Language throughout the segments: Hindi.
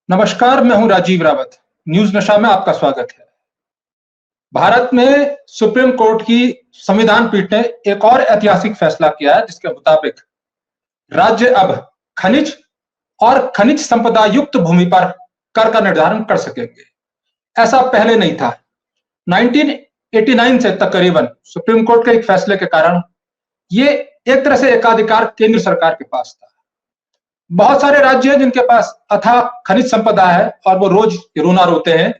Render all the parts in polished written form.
नमस्कार, मैं हूं राजीव रावत। न्यूज नशा में आपका स्वागत है। भारत में सुप्रीम कोर्ट की संविधान पीठ ने एक और ऐतिहासिक फैसला किया है, जिसके मुताबिक राज्य अब खनिज और खनिज संपदा युक्त भूमि पर कर का निर्धारण कर सकेंगे। ऐसा पहले नहीं था। 1989 से तकरीबन सुप्रीम कोर्ट के एक फैसले के कारण ये एक तरह से एकाधिकार केंद्र सरकार के पास था। बहुत सारे राज्य हैं जिनके पास अथाह खनिज संपदा है और वो रोज रोना रोते हैं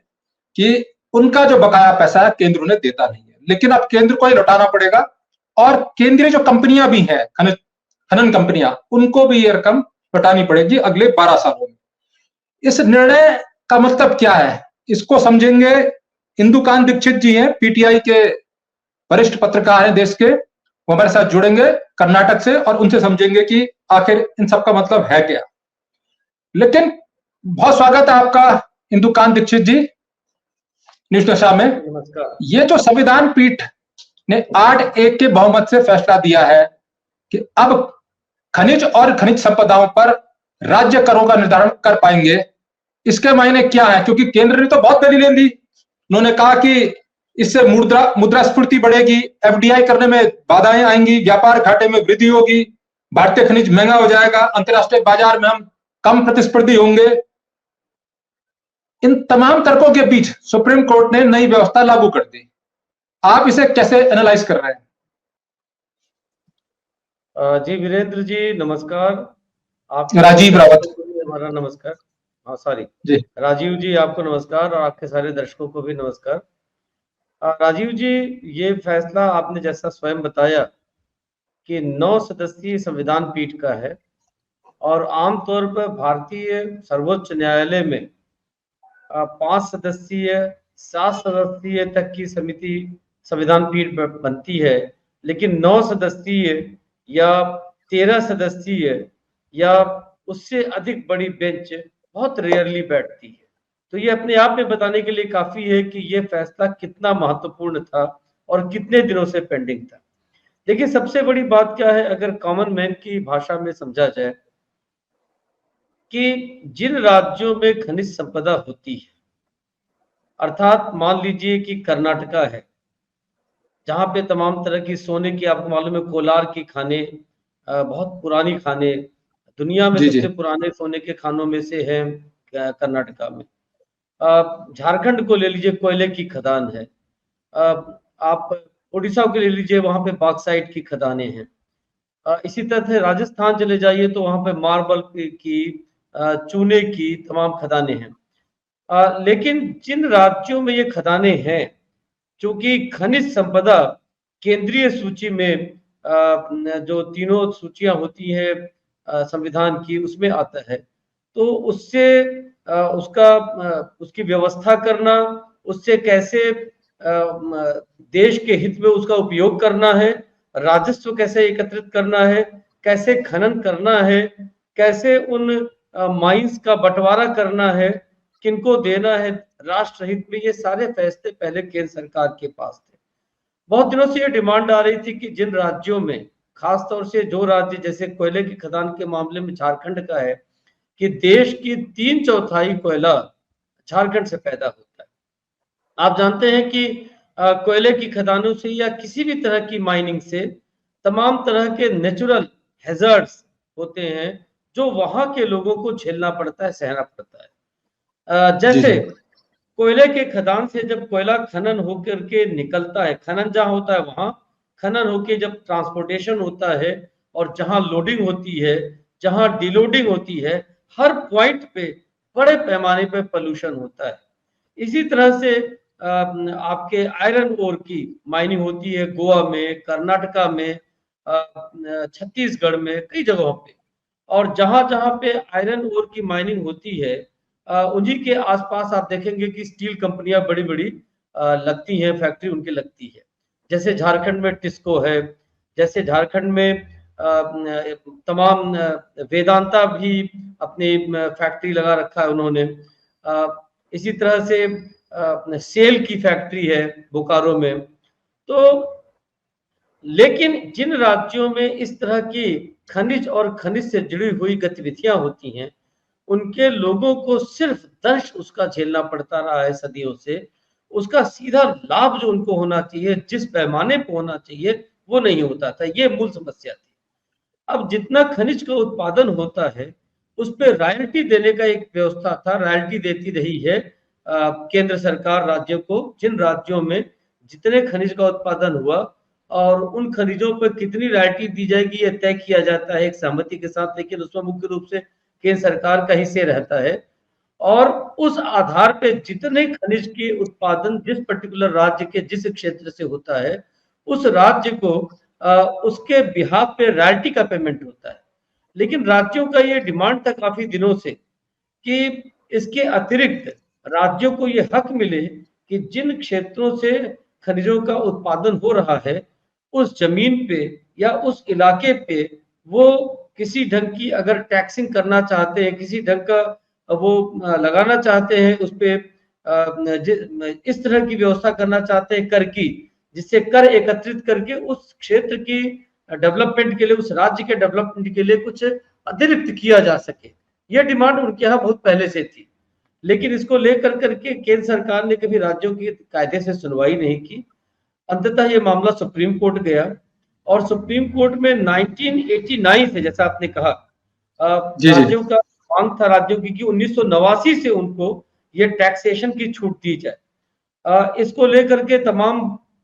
कि उनका जो बकाया पैसा है केंद्र उन्हें देता नहीं है, लेकिन अब केंद्र को ही लौटाना पड़ेगा और केंद्रीय जो कंपनियां भी हैं, खनन कंपनियां, उनको भी ये रकम लौटानी पड़ेगी अगले 12 सालों में। इस निर्णय का मतलब क्या है, इसको समझेंगे। इंदुकांत दीक्षित जी हैं, पीटीआई के वरिष्ठ पत्रकार हैं देश के, वो हमारे साथ जुड़ेंगे कर्नाटक से और उनसे समझेंगे कि आखिर इन सब का मतलब है क्या। लेकिन बहुत स्वागत है आपका इंदुकांत दीक्षित जी न्यूज नशा में। नमस्कार। ये जो संविधान पीठ ने 8-1 के बहुमत से फैसला दिया है कि अब खनिज और खनिज संपदाओं पर राज्य करों का निर्धारण कर पाएंगे, इसके मायने क्या है? क्योंकि केंद्र ने तो बहुत दलीलें दी। उन्होंने कहा कि इससे मुद्रास्फीति बढ़ेगी, एफडीआई करने में बाधाएं आएंगी, व्यापार घाटे में वृद्धि होगी, भारतीय खनिज महंगा हो जाएगा, अंतर्राष्ट्रीय बाजार में हम कम प्रतिस्पर्धी होंगे। इन तमाम तर्कों के बीच सुप्रीम कोर्ट ने नई व्यवस्था लागू कर दी। आप इसे कैसे एनालाइज कर रहे हैं? जी वीरेंद्र जी नमस्कार। आप राजीव रावत। हमारा नमस्कार। हाँ सॉरी जी राजीव जी, आपको नमस्कार और आपके सारे दर्शकों को भी नमस्कार। राजीव जी, ये फैसला आपने जैसा स्वयं बताया कि 9 सदस्यीय संविधान पीठ का है और आमतौर पर भारतीय सर्वोच्च न्यायालय में 5 सदस्यीय 7 सदस्यीय तक की समिति संविधान पीठ बनती है, लेकिन 9 सदस्यीय या 13 सदस्यीय या उससे अधिक बड़ी बेंच बहुत रेयरली बैठती है। तो ये अपने आप में बताने के लिए काफी है कि ये फैसला कितना महत्वपूर्ण था और कितने दिनों से पेंडिंग था। देखिए, सबसे बड़ी बात क्या है, अगर कॉमन मैन की भाषा में समझा जाए कि जिन राज्यों में खनिज संपदा होती है, अर्थात मान लीजिए कि कर्नाटका है जहां पे तमाम तरह की सोने की, आपको मालूम है कोलार की खाने, बहुत पुरानी खाने, दुनिया में जी जी सबसे पुराने सोने के खानों में से है कर्नाटका में। झारखंड को ले लीजिए, कोयले की खदान है। आप उड़ीसा को ले लीजिए, वहां पे बॉक्साइट की खदानें हैं। इसी तरह से राजस्थान चले जाइए तो वहां पे मार्बल की चूने की तमाम खदानें हैं। लेकिन जिन राज्यों में ये खदानें हैं, चूंकि खनिज संपदा केंद्रीय सूची में जो तीनों सूचियां होती है संविधान की, उसमें आता है, तो उससे उसकी व्यवस्था करना, उससे कैसे देश के हित में उसका उपयोग करना है, राजस्व कैसे एकत्रित करना है, कैसे खनन करना है, कैसे उन माइंस का बंटवारा करना है, किनको देना है राष्ट्र हित में, ये सारे फैसले पहले केंद्र सरकार के पास थे। बहुत दिनों से ये डिमांड आ रही थी कि जिन राज्यों में, खासतौर से जो राज्य जैसे कोयले की खदान के मामले में झारखंड का है, कि देश की 3/4 कोयला झारखंड से पैदा होता है। आप जानते हैं कि कोयले की खदानों से या किसी भी तरह की माइनिंग से तमाम तरह के नेचुरल हैजर्ड्स होते हैं जो वहां के लोगों को झेलना पड़ता है, सहना पड़ता है। जी जैसे जी कोयले के खदान से जब कोयला खनन होकर के निकलता है, खनन जहां होता है वहां, खनन होके जब ट्रांसपोर्टेशन होता है और जहां लोडिंग होती है, जहां डिलोडिंग होती है, हर पॉइंट पे बड़े पैमाने पे पोल्यूशन होता है। इसी तरह से आपके आयरन ओर की माइनिंग होती है गोवा में, कर्नाटका में, छत्तीसगढ़ में, कई जगहों पे। और जहां जहां पे आयरन ओर की माइनिंग होती है, उन्हीं के आसपास आप देखेंगे कि स्टील कंपनियां बड़ी बड़ी लगती हैं, फैक्ट्री उनकी लगती है। जैसे झारखंड में टिस्को है, जैसे झारखंड में तमाम वेदांता भी अपनी फैक्ट्री लगा रखा है उन्होंने। इसी तरह से सेल की फैक्ट्री है बोकारो में। तो लेकिन जिन राज्यों में इस तरह की खनिज और खनिज से जुड़ी हुई गतिविधियां होती हैं, उनके लोगों को सिर्फ दर्श उसका झेलना पड़ता रहा है सदियों से। उसका सीधा लाभ जो उनको होना चाहिए, जिस पैमाने पर होना चाहिए, वो नहीं होता था। ये मूल समस्या थी। अब जितना खनिज का उत्पादन होता है उस पे रॉयल्टी देने का एक व्यवस्था था। रॉयल्टी देती रही है केंद्र सरकार राज्यों को। जिन राज्यों में जितने खनिज का उत्पादन हुआ और उन खनिजों पर कितनी रॉयल्टी दी जाएगी ये तय किया जाता है एक सहमति के साथ, लेकिन उसमें मुख्य रूप से केंद्र सरकार का हिस्से रहता है। और उस आधार पे जितने खनिज के उत्पादन जिस पर्टिकुलर राज्य के जिस क्षेत्र से होता है, उस राज्य को उसके बिहाफ पे रॉयल्टी का पेमेंट होता है। लेकिन राज्यों का ये डिमांड था काफी दिनों से कि इसके अतिरिक्त राज्यों को ये हक मिले कि जिन क्षेत्रों से खनिजों का उत्पादन हो रहा है उस जमीन पे या उस इलाके पे वो किसी ढंग की अगर टैक्सिंग करना चाहते हैं, किसी ढंग का वो लगाना चाहते हैं उस पे इस तरह की व्यवस्था करना चाहते हैं कर की, जिससे कर एकत्रित करके उस क्षेत्र की डेवलपमेंट के लिए, उस राज्य के डेवलपमेंट के लिए कुछ अतिरिक्त किया जा सके। यह डिमांड उनके यहाँ बहुत पहले से थी। लेकिन इसको लेकर करके केंद्र सरकार ने कभी राज्यों की कायदे से सुनवाई नहीं की। अंततः ये मामला सुप्रीम कोर्ट गया और सुप्रीम कोर्ट में 1989 से, जैसा आपने कहा, राज्यों का मांग था राज्यों की कि 1989 से उनको ये टैक्सेशन की छूट दी जाए। इसको लेकर के तमाम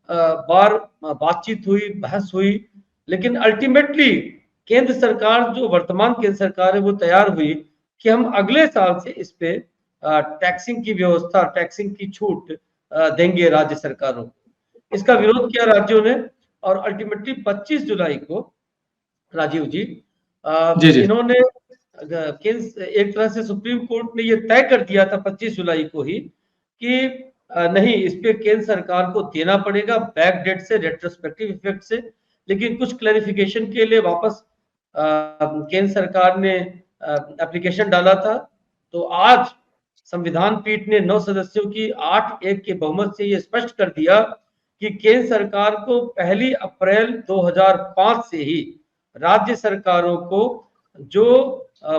बार बातचीत हुई, बहस हुई, लेकिन अल्टीमेटली केंद्र सरकार, जो वर्तमान केंद्र सरकार है, वो तैयार हुई कि हम अगले साल से इस पे टैक्सिंग की व्यवस्था, टैक्सिंग की छूट देंगे राज्य सरकारों को। इसका विरोध किया राज्यों ने और अल्टीमेटली 25 जुलाई को राजीव जी, इन्होंने एक तरह से सुप्रीम कोर्ट ने ये तय कर दिया था 25 जुलाई को ही कि नहीं, इस पे केंद्र सरकार को देना पड़ेगा बैक डेट से, रेट्रोस्पेक्टिव इफेक्ट से। लेकिन कुछ क्लैरिफिकेशन के लिए वापस केंद्र सरकार ने एप्लीकेशन डाला था। तो आज संविधान पीठ ने 9 सदस्यों की 8-1 के बहुमत से ये स्पष्ट कर दिया कि केंद्र सरकार को 1 अप्रैल 2005 से ही राज्य सरकारों को जो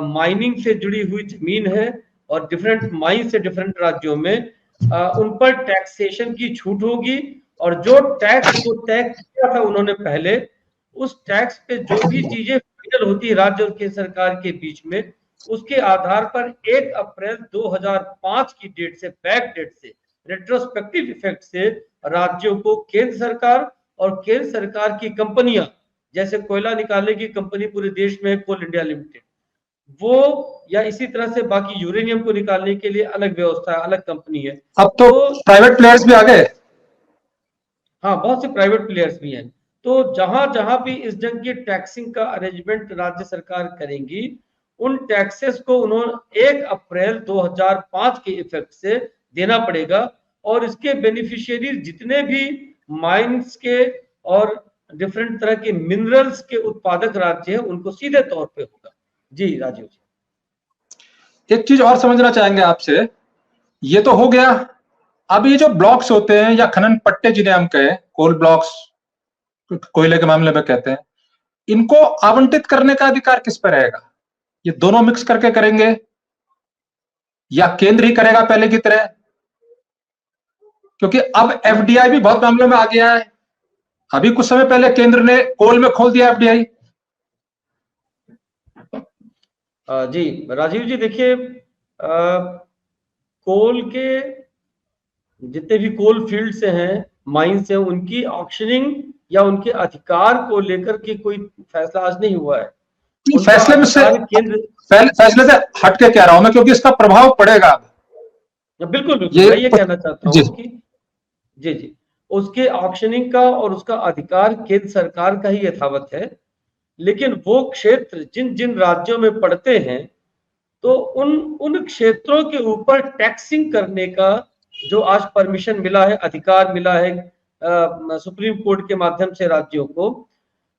माइनिंग से जुड़ी हुई जमीन है और डिफरेंट माइन से डिफरेंट राज्यों में उन पर टैक्सेशन की छूट होगी। और जो टैक्स को तय किया था उन्होंने पहले, उस टैक्स पे जो भी चीजें फाइनल होती है राज्य और केंद्र सरकार के बीच में, उसके आधार पर 1 अप्रैल 2005 की डेट से, बैक डेट से, रेट्रोस्पेक्टिव इफेक्ट से राज्यों को केंद्र सरकार और केंद्र सरकार की कंपनियां, जैसे कोयला निकालने की कंपनी पूरे देश में है कोल इंडिया लिमिटेड, वो या इसी तरह से बाकी यूरेनियम को निकालने के लिए अलग व्यवस्था है, अलग कंपनी है। अब तो प्राइवेट प्लेयर्स भी आ गए। हाँ, बहुत से प्राइवेट प्लेयर्स भी हैं। तो जहां जहां भी इस ढंग की टैक्सिंग का अरेंजमेंट राज्य सरकार करेंगी, उन टैक्सेस को उन्होंने 1 अप्रैल 2005 के इफेक्ट से देना पड़ेगा। और इसके बेनिफिशियरी जितने भी माइंस के और डिफरेंट तरह के मिनरल्स के उत्पादक राज्य हैं, उनको सीधे तौर पे होगा। जी राजीव जी, एक चीज और समझना चाहेंगे आपसे, ये तो हो गया। अब ये जो ब्लॉक्स होते हैं या खनन पट्टे जिन्हें हम कहें, कोल ब्लॉक्स कोयले के मामले में कहते हैं, इनको आवंटित करने का अधिकार किस पर रहेगा? ये दोनों मिक्स करके करेंगे या केंद्र ही करेगा पहले की तरह? क्योंकि अब एफडीआई भी बहुत मामलों में आ गया है। अभी कुछ समय पहले केंद्र ने कोल में खोल दिया एफडीआई। जी राजीव जी, देखिए, कोल के जितने भी कोल फील्ड से हैं, माइंस हैं, उनकी ऑक्शनिंग या उनके अधिकार को लेकर के कोई फैसला आज नहीं हुआ है। फैसले में से फैसले से हट के कह रहा हूं मैं, क्योंकि इसका प्रभाव पड़ेगा। बिल्कुल बिल्कुल, मैं ये कहना चाहता हूँ कि जी उसके ऑक्शनिंग का और उसका अधिकार केंद्र सरकार का ही यथावत है। लेकिन वो क्षेत्र जिन जिन राज्यों में पड़ते हैं, तो उन क्षेत्रों के ऊपर टैक्सिंग करने का जो आज परमिशन मिला है, अधिकार मिला है सुप्रीम कोर्ट के माध्यम से राज्यों को,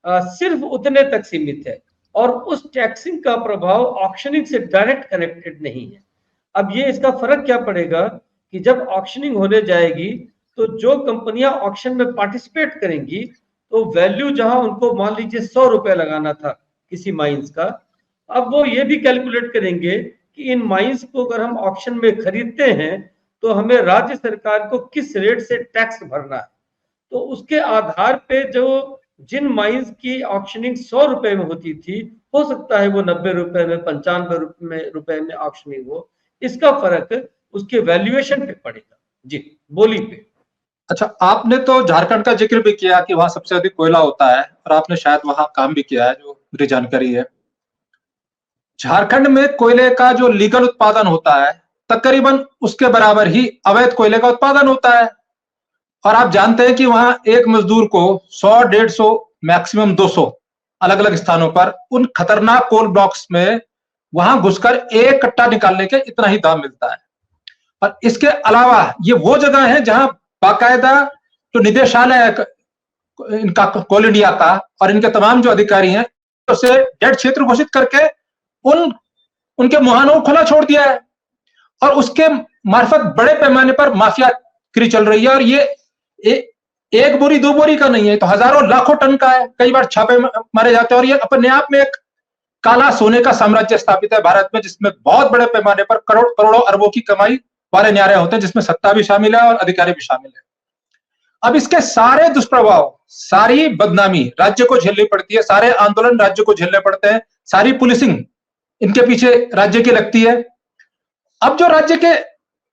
सिर्फ उतने तक सीमित है। और उस टैक्सिंग का प्रभाव ऑक्शनिंग से डायरेक्ट कनेक्टेड नहीं है। अब ये इसका फर्क क्या पड़ेगा कि जब ऑक्शनिंग होने जाएगी तो जो कंपनियां ऑक्शन में पार्टिसिपेट करेंगी, तो वैल्यू जहां उनको मान लीजिए 100 रुपए लगाना था किसी माइंस का, अब वो ये भी कैलकुलेट करेंगे कि इन माइंस को अगर हम ऑक्शन में खरीदते हैं तो हमें राज्य सरकार को किस रेट से टैक्स भरना है। तो उसके आधार पे जो जिन माइंस की ऑक्शनिंग 100 रुपए में होती थी, हो सकता है वो 90 रुपए में, 95 रुपए में ऑक्शनिंग हो। इसका फर्क उसके वैल्यूएशन पे पड़ेगा। जी, बोली पे। अच्छा, आपने तो झारखंड का जिक्र भी किया कि वहां सबसे अधिक कोयला होता है और आपने शायद वहां काम भी किया है, जो मेरी जानकारी है। झारखंड में कोयले का जो लीगल उत्पादन होता है तकरीबन उसके बराबर ही अवैध कोयले का उत्पादन होता है। और आप जानते हैं कि वहां एक मजदूर को 100, 150, मैक्सिमम 200 अलग अलग स्थानों पर उन खतरनाक कोल ब्लॉक्स में वहां घुसकर एक कट्टा निकालने के इतना ही दाम मिलता है। और इसके अलावा ये वो जगह है जहां बाकायदा जो निदेशालय है इनका, कोल इंडिया का, और इनके तमाम जो अधिकारी हैं, उसे डेड क्षेत्र घोषित करके उनके मुहानों को खुला छोड़ दिया है। और उसके मार्फत बड़े पैमाने पर माफियागिरी चल रही है। और ये एक बोरी 2 बोरी का नहीं है, तो हजारों लाखों टन का है। कई बार छापे मारे जाते हैं। और ये अपने आप में एक काला सोने का साम्राज्य स्थापित है भारत में, जिसमें बहुत बड़े पैमाने पर करोड़ों अरबों की कमाई वाले न्यारे होते हैं, जिसमें सत्ता भी शामिल है और अधिकारी भी शामिल है। अब इसके सारे दुष्प्रभाव, सारी बदनामी राज्य को झेलनी पड़ती है, सारे आंदोलन राज्य को झेलने पड़ते हैं, सारी पुलिसिंग इनके पीछे राज्य की लगती है। अब जो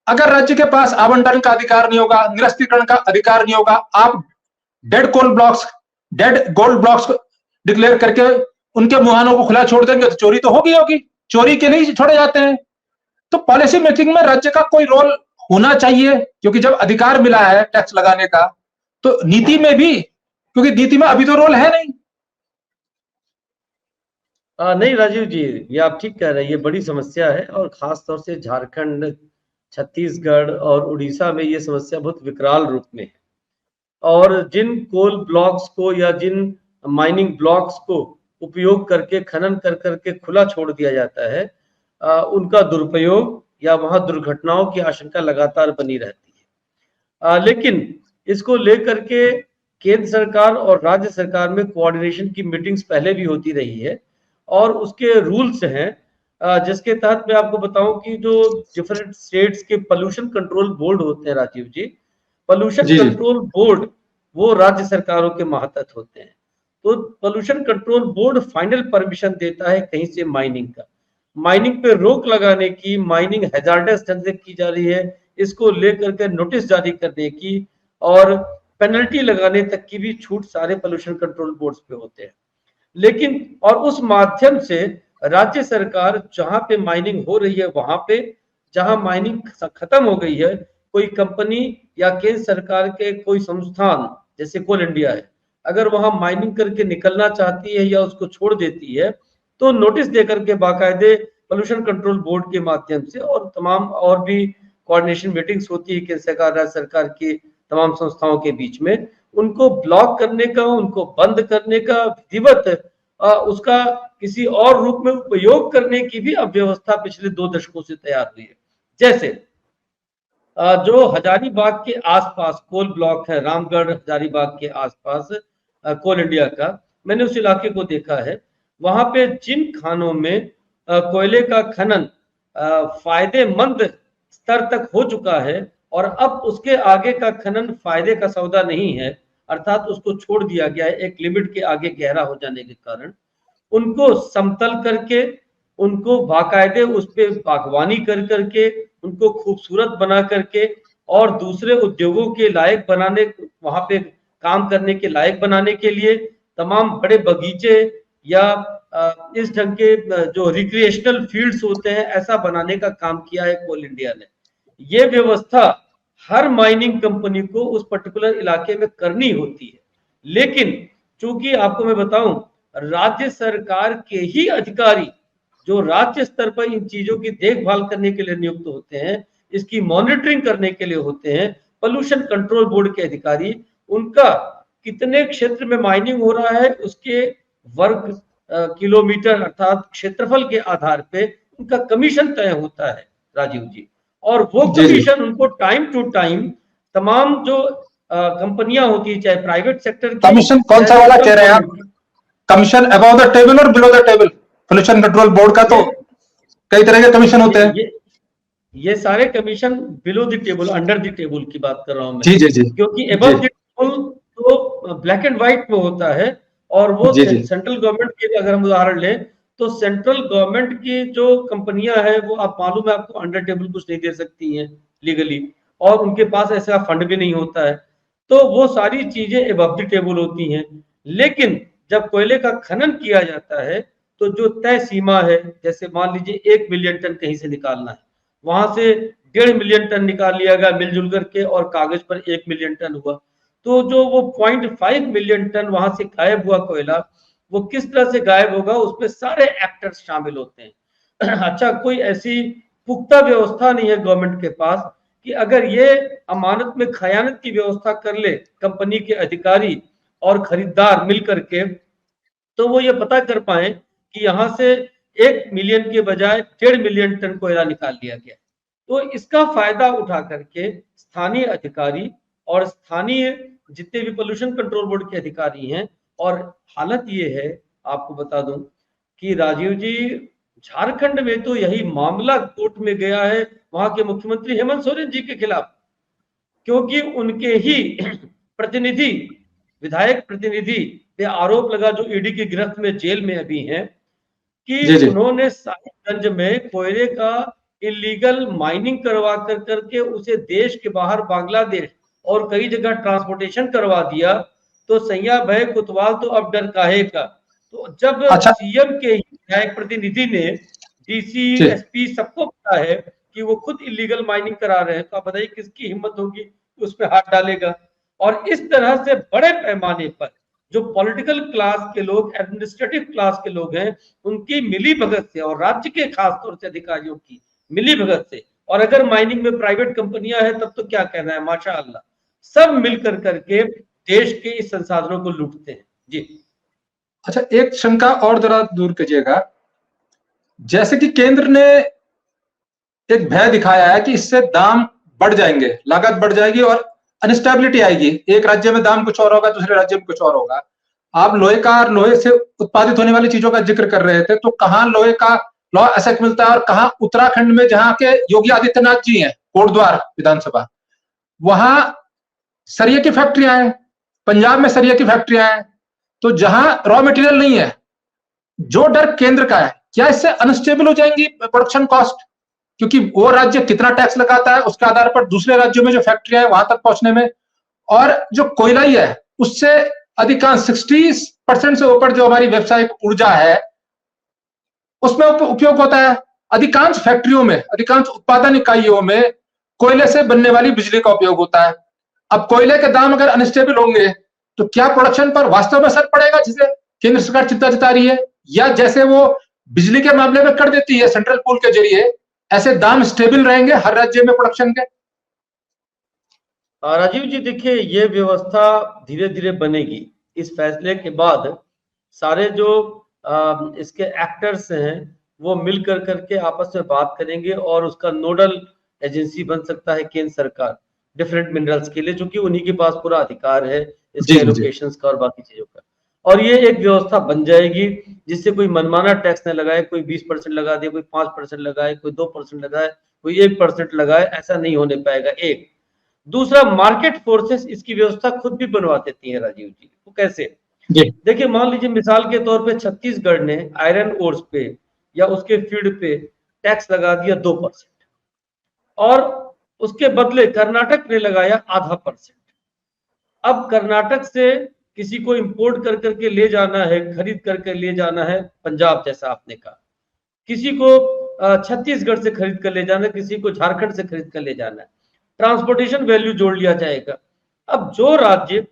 अगर राज्य के पास आवंटन का अधिकार नहीं होगा, निरस्तीकरण का अधिकार नहीं होगा, आप डेड गोल्ड ब्लॉक्स डिक्लेयर करके उनके मुहानों को खुला छोड़ देंगे तो चोरी तो होगी। चोरी के लिए छोड़े जाते हैं। तो पॉलिसी मेकिंग में राज्य का कोई रोल होना चाहिए, क्योंकि जब अधिकार मिला है टैक्स लगाने का, तो नीति में भी, क्योंकि नीति में अभी तो रोल है नहीं। नहीं राजीव जी, ये आप ठीक कह रहे हैं, ये बड़ी समस्या है। और खास तौर से झारखंड, छत्तीसगढ़ और उड़ीसा में ये समस्या बहुत विकराल रूप में है। और जिन कोल ब्लॉक्स को या जिन माइनिंग ब्लॉक्स को उपयोग करके खनन कर करके खुला छोड़ दिया जाता है, उनका दुरुपयोग या वहां दुर्घटनाओं की आशंका लगातार बनी रहती है। लेकिन इसको लेकर के केंद्र सरकार और राज्य सरकार में कोऑर्डिनेशन की मीटिंग्स पहले भी होती रही है और उसके रूल्स हैं, जिसके तहत मैं आपको बताऊं कि जो डिफरेंट स्टेट्स के पोल्यूशन कंट्रोल बोर्ड होते हैं राजीव जी, पोल्यूशन कंट्रोल बोर्ड वो राज्य सरकारों के मातहत होते हैं। तो pollution control board final permission देता है कहीं से माइनिंग का, माइनिंग पे रोक लगाने की, माइनिंग हैजार्डस ढंग से की जा रही है इसको लेकर के नोटिस जारी करने की और पेनल्टी लगाने तक की भी छूट सारे पोल्यूशन कंट्रोल बोर्ड्स पे होते हैं। लेकिन और उस माध्यम से राज्य सरकार जहां पे माइनिंग हो रही है वहां पे, जहां माइनिंग खत्म हो गई है, कोई कंपनी या केंद्र सरकार के कोई संस्थान जैसे कोल इंडिया है, अगर वहां माइनिंग करके निकलना चाहती है या उसको छोड़ देती है तो नोटिस देकर के बाकायदे पोल्यूशन कंट्रोल बोर्ड के माध्यम से और तमाम और भी कोऑर्डिनेशन मीटिंग्स होती है केंद्र सरकार राज्य सरकार की तमाम संस्थाओं के बीच में, उनको ब्लॉक करने का, उनको बंद करने का, विधिवत उसका किसी और रूप में उपयोग करने की भी अब व्यवस्था पिछले 2 दशकों से तैयार हुई है। जैसे जो हजारीबाग के आसपास कोल ब्लॉक है, रामगढ़ हजारीबाग के आसपास कोल इंडिया का, मैंने उस इलाके को देखा है। वहां पे जिन खानों में कोयले का खनन फायदेमंद स्तर तक हो चुका है और अब उसके आगे का खनन फायदे का सौदा नहीं है, अर्थात उसको छोड़ दिया गया है एक लिमिट के आगे गहरा हो जाने के कारण, उनको समतल करके, उनको बाकायदे उस पे बागवानी कर करके, उनको खूबसूरत बना करके और दूसरे उद्योगों के लायक बनाने, वहां पे काम करने के लायक बनाने के लिए तमाम बड़े बगीचे या इस ढंग के जो रिक्रिएशनल फील्ड्स होते हैं ऐसा बनाने का काम किया है कोल इंडिया ने। ये व्यवस्था हर माइनिंग कंपनी को उस पर्टिकुलर इलाके में करनी होती है, लेकिन चूंकि आपको मैं बताऊं राज्य सरकार के ही अधिकारी जो राज्य स्तर पर इन चीजों की देखभाल करने के लिए नियुक्त होते हैं, इसकी मॉनिटरिंग करने के लिए होते हैं पोल्यूशन कंट्रोल बोर्ड के अधिकारी, उनका कितने क्षेत्र में माइनिंग हो रहा है उसके वर्ग किलोमीटर अर्थात क्षेत्रफल के आधार पे उनका कमीशन तय होता है राजीव जी। और वो कमीशन उनको टाइम टू टाइम तमाम जो कंपनियां होती है, चाहे प्राइवेट सेक्टर की, कमीशन कौन सा वाला कह रहे हैं आप? कमीशन अबव द टेबल और below the table pollution control board का तो कई तरह के कमीशन होते हैं। ये सारे commission below the table, under the table की बात कर रहा हूं मैं। जी जी जी। क्योंकि एबव द टेबल तो ब्लैक एंड व्हाइट में होता है, और वो जी जी। सेंट्रल गवर्नमेंट के अगर हम उदाहरण लें तो सेंट्रल गवर्नमेंट की जो कंपनियां हैं वो आप मालूम है आपको अंडर टेबल कुछ नहीं दे सकती हैं लीगली, और उनके पास ऐसा फंड भी नहीं होता है, तो वो सारी चीजें एबव द टेबल होती हैं। लेकिन जब कोयले का खनन किया जाता है तो जो तय सीमा है, जैसे मान लीजिए 1 मिलियन टन कहीं से निकालना है, वहां से 1.5 मिलियन टन निकाल लिया गया मिलजुल करके, और कागज पर 1 मिलियन टन हुआ, तो जो वो 0.5 मिलियन टन वहां से गायब हुआ कोयला, वो किस तरह से गायब होगा, उसमें सारे एक्टर्स शामिल होते हैं। अच्छा, कोई ऐसी पुख्ता व्यवस्था नहीं है गवर्नमेंट के पास कि अगर ये अमानत में खयानत की व्यवस्था कर ले कंपनी के अधिकारी और खरीदार मिल करके, तो वो ये पता कर पाए कि यहां से 1 मिलियन के बजाय 1.5 मिलियन टन कोयला निकाल लिया गया। तो इसका फायदा उठा करके स्थानीय अधिकारी और स्थानीय जितने भी पोल्यूशन कंट्रोल बोर्ड के अधिकारी हैं, और हालत ये है, आपको बता दूं कि राजीव जी, झारखंड में तो यही मामला कोर्ट में गया है वहां के मुख्यमंत्री हेमंत सोरेन जी के खिलाफ, क्योंकि उनके ही प्रतिनिधि, विधायक प्रतिनिधि पे आरोप लगा, जो ईडी की गिरफ्त में जेल में अभी हैं, कि जी जी। उन्होंने साहिबगंज में कोयले का इलीगल माइनिंग करवा करके उसे देश के बाहर बांग्लादेश और कई जगह ट्रांसपोर्टेशन करवा दिया। तो सैया भय कुतवाल तो अब डर काहे का। तो जब अच्छा। सीएम के विधायक प्रतिनिधि ने, डीसी जी। एसपी सबको पता है कि वो खुद इलीगल माइनिंग करा रहे हैं, तो आप बताइए किसकी हिम्मत होगी उस पर हाथ डालेगा। और इस तरह से बड़े पैमाने पर जो पॉलिटिकल क्लास के लोग, एडमिनिस्ट्रेटिव क्लास के लोग हैं, उनकी मिली भगत से, और राज्य के खास तौर से अधिकारियों की मिली भगत से, और अगर माइनिंग में प्राइवेट कंपनियां हैं तब तो क्या कहना है, माशाअल्लाह, सब मिलकर करके देश के इस संसाधनों को लूटते हैं। जी। अच्छा, एक शंका और जरा दूर कीजिएगा। जैसे कि केंद्र ने एक भय दिखाया है कि इससे दाम बढ़ जाएंगे, लागत बढ़ जाएगी और अनस्टेबिलिटी आएगी, एक राज्य में दाम कुछ और होगा, दूसरे राज्य में कुछ और होगा। आप लोहे का, लोहे से उत्पादित होने वाली चीजों का जिक्र कर रहे थे, तो कहां लोहे का लॉ एसेट मिलता है, और कहां उत्तराखंड में जहां के योगी आदित्यनाथ जी हैं, कोटद्वार विधानसभा, वहां सरिये की फैक्ट्रियां हैं, पंजाब में सरिये की फैक्ट्रियां हैं, तो जहां रॉ मटेरियल नहीं है, जो डर केंद्र का है, क्या इससे अनस्टेबल हो जाएंगी प्रोडक्शन कॉस्ट? क्योंकि वो राज्य कितना टैक्स लगाता है उसके आधार पर दूसरे राज्यों में जो फैक्ट्रियां है वहां तक पहुंचने में, और जो कोयला ही है उससे अधिकांश 60% से ऊपर जो हमारी व्यावसायिक ऊर्जा है उसमें उपयोग होता है। अधिकांश फैक्ट्रियों में, अधिकांश उत्पादन इकाइयों में कोयले से बनने वाली बिजली का उपयोग होता है। अब कोयले के दाम अगर अनस्टेबल होंगे तो क्या प्रोडक्शन पर वास्तव में असर पड़ेगा, जिसे केंद्र सरकार चिंता जता रही है, या जैसे वो बिजली के मामले में कर देती है सेंट्रल पूल के जरिए, ऐसे दाम स्टेबल रहेंगे हर राज्य में प्रोडक्शन के? राजीव जी, देखिए, ये व्यवस्था धीरे धीरे बनेगी। इस फैसले के बाद सारे जो इसके एक्टर्स हैं वो मिल कर करके आपस में बात करेंगे, और उसका नोडल एजेंसी बन सकता है केंद्र सरकार डिफरेंट मिनरल्स के लिए, क्योंकि उन्हीं के पास पूरा अधिकार है इसके एलोकेशंस का और बाकी चीजों का। और ये एक व्यवस्था बन जाएगी जिससे कोई मनमाना टैक्स न लगाए, कोई 20% लगा दे, कोई 5% लगाए, कोई 2% लगाए, कोई 1% लगाए, ऐसा नहीं होने पाएगा। एक दूसरा, मार्केट फोर्सेस इसकी व्यवस्था खुद भी बनवा देती है राजीव जी। वो कैसे? देखिए, मान लीजिए मिसाल के तौर पे छत्तीसगढ़ ने आयरन ओर्स पे या उसके फीड पे टैक्स लगा दिया 2%, और उसके बदले कर्नाटक ने लगाया 0.5%। अब कर्नाटक से किसी को इंपोर्ट कर करके ले जाना है, खरीद करके ले जाना है पंजाब, जैसा आपने कहा, किसी को छत्तीसगढ़ से खरीद कर ले जाना है, किसी को झारखंड से खरीद कर ले जाना है, ट्रांसपोर्टेशन वैल्यू जोड़ लिया जाएगा। अब जो राज्य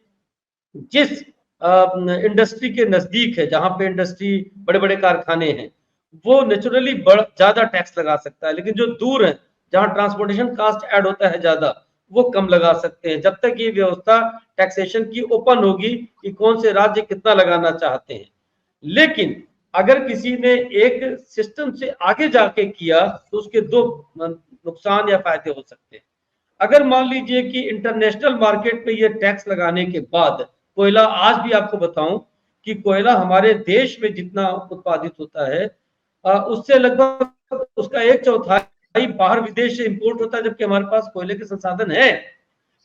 जिस इंडस्ट्री के नजदीक है, जहां पे इंडस्ट्री, बड़े बड़े कारखाने हैं, वो नेचुरली ज्यादा टैक्स लगा सकता है, लेकिन जो दूर है, जहां ट्रांसपोर्टेशन कास्ट ऐड होता है ज्यादा, वो कम लगा सकते हैं। जब तक ये व्यवस्था टैक्सेशन की ओपन होगी कि कौन से राज्य कितना लगाना चाहते हैं। लेकिन अगर किसी ने एक सिस्टम से आगे जाके किया तो उसके दो नुकसान या फायदे हो सकते हैं। अगर मान लीजिए कि इंटरनेशनल मार्केट में ये टैक्स लगाने के बाद कोयला, आज भी आपको बताऊं कि कोयला हमारे देश में जितना उत्पादित होता है उससे लगभग उसका 1/4 बाहर विदेश से इंपोर्ट होता है, जबकि हमारे पास कोयले के संसाधन है।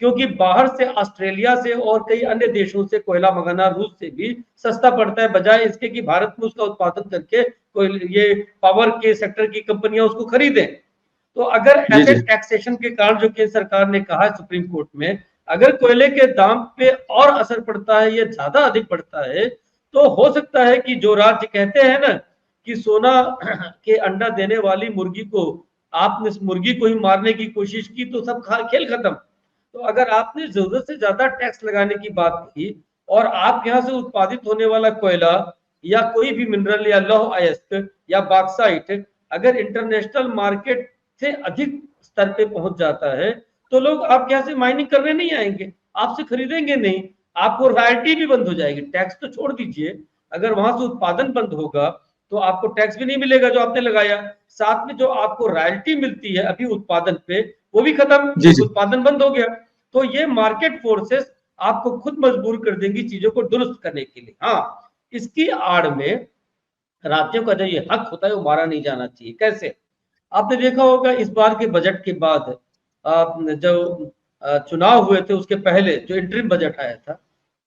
क्योंकि बाहर से ऑस्ट्रेलिया से और कई अन्य देशों से कोयला मंगाना रूस से भी सस्ता पड़ता है, बजाय इसके कि भारत में उसका उत्पादन करके ये पावर के सेक्टर की कंपनियां उसको खरीदें। तो अगर ऐसे टैक्सेशन के कारण जो केंद्र सरकार ने कहा है सुप्रीम कोर्ट में, अगर कोयले के दाम पे और असर पड़ता है, ये ज्यादा अधिक पड़ता है, तो हो सकता है कि जो राज्य कहते हैं ना कि सोना के अंडा देने वाली मुर्गी को आपने मुर्गी को ही मारने की कोशिश की तो सब खेल खत्म। तो अगर आपने जरूरत से ज्यादा टैक्स लगाने की बात की और आप यहाँ से उत्पादित होने वाला कोयला या कोई भी मिनरल या लौह अयस्क या बॉक्साइट अगर इंटरनेशनल मार्केट से अधिक स्तर पे पहुंच जाता है, तो लोग आपके यहाँ से माइनिंग करने नहीं आएंगे, आपसे खरीदेंगे नहीं, आपको रॉयल्टी भी बंद हो जाएगी। टैक्स तो छोड़ दीजिए, अगर वहां से उत्पादन बंद होगा तो आपको टैक्स भी नहीं मिलेगा जो आपने लगाया, साथ में जो आपको रॉयल्टी मिलती है अभी उत्पादन पे वो भी खत्म, उत्पादन बंद हो गया। तो ये मार्केट फोर्सेस आपको खुद मजबूर कर देंगी चीजों को दुरुस्त करने के लिए। हाँ, इसकी आड़ में राज्यों का जो ये हक होता है वो मारा नहीं जाना चाहिए। कैसे? आपने देखा होगा इस बार के बजट के बाद जो चुनाव हुए थे उसके पहले जो इंटरिम बजट आया था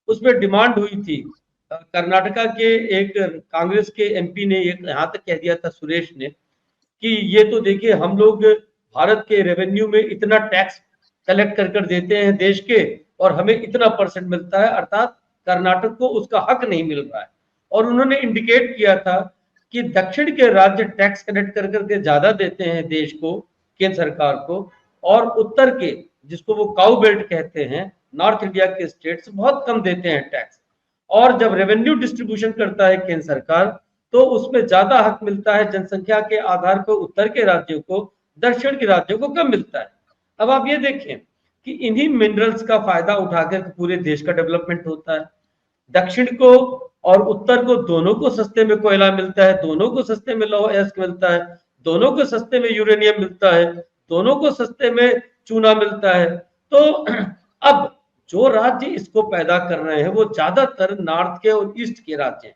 उसमें डिमांड हुई थी, कर्नाटका के एक कांग्रेस के एमपी ने यहाँ तक कह दिया था, सुरेश ने, कि ये तो देखिए हम लोग भारत के रेवेन्यू में इतना टैक्स कलेक्ट कर देते हैं देश के और हमें इतना परसेंट मिलता है, अर्थात कर्नाटक को उसका हक नहीं मिल रहा है। और उन्होंने इंडिकेट किया था कि दक्षिण के राज्य टैक्स कलेक्ट करके ज्यादा देते हैं देश को, केंद्र सरकार को, और उत्तर के जिसको वो काउ बेल्ट कहते हैं, नॉर्थ इंडिया के स्टेट्स बहुत कम देते हैं टैक्स। और जब रेवेन्यू डिस्ट्रीब्यूशन करता है केंद्र सरकार तो उसमें ज्यादा हक मिलता है जनसंख्या के आधार पर उत्तर के राज्यों को, दक्षिण के राज्यों को कम मिलता है। अब आप ये देखें कि इन्हीं मिनरल्स का फायदा उठाकर पूरे देश का डेवलपमेंट होता है। दक्षिण को और उत्तर को दोनों को सस्ते में कोयला मिलता है, दोनों को सस्ते में लौह अयस्क मिलता है, दोनों को सस्ते में यूरेनियम मिलता है, दोनों को सस्ते में चूना मिलता है। तो अब जो राज्य इसको पैदा कर रहे हैं वो ज्यादातर नॉर्थ के और ईस्ट के राज्य हैं।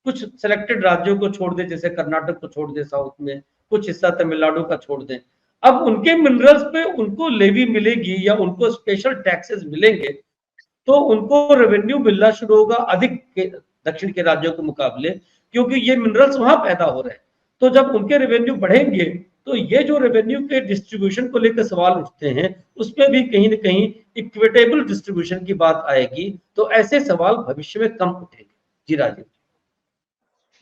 कुछ सिलेक्टेड राज्यों को छोड़ दे, जैसे कर्नाटक को छोड़ दे साउथ में, कुछ हिस्सा तमिलनाडु का छोड़ दें, अब उनके मिनरल्स पे उनको लेवी मिलेगी या उनको स्पेशल टैक्सेस मिलेंगे तो उनको रेवेन्यू मिलना शुरू होगा अधिक दक्षिण के राज्यों के मुकाबले, क्योंकि ये मिनरल्स वहां पैदा हो रहे हैं। तो जब उनके रेवेन्यू बढ़ेंगे तो ये जो रेवेन्यू के डिस्ट्रीब्यूशन को लेकर सवाल उठते हैं उसमें भी कहीं ना कहीं इक्विटेबल डिस्ट्रीब्यूशन की बात आएगी, तो ऐसे सवाल भविष्य में कम उठेंगे। जी राजीव,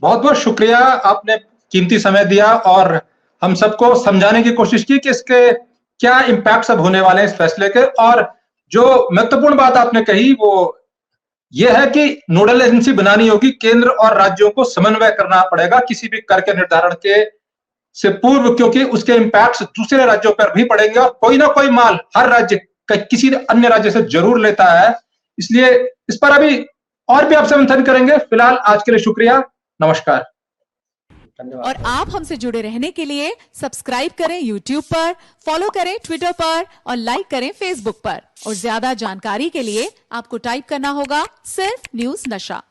बहुत बहुत शुक्रिया, आपने कीमती समय दिया और हम सबको समझाने की कोशिश की कि इसके क्या इम्पैक्ट सब होने वाले हैं इस फैसले के। और जो महत्वपूर्ण बात आपने कही वो ये है कि नोडल एजेंसी बनानी होगी, केंद्र और राज्यों को समन्वय करना पड़ेगा किसी भी कर के निर्धारण के से पूर्व, क्योंकि उसके इम्पैक्ट दूसरे राज्यों पर भी पड़ेंगे और कोई ना कोई माल हर राज्य किसी अन्य राज्य से जरूर लेता है। इसलिए इस पर अभी और भी आपसे मंथन करेंगे। फिलहाल आज के लिए शुक्रिया, नमस्कार। और आप हमसे जुड़े रहने के लिए सब्सक्राइब करें YouTube पर, फॉलो करें Twitter पर और लाइक करें Facebook पर। और ज्यादा जानकारी के लिए आपको टाइप करना होगा सिर्फ न्यूज़ नशा।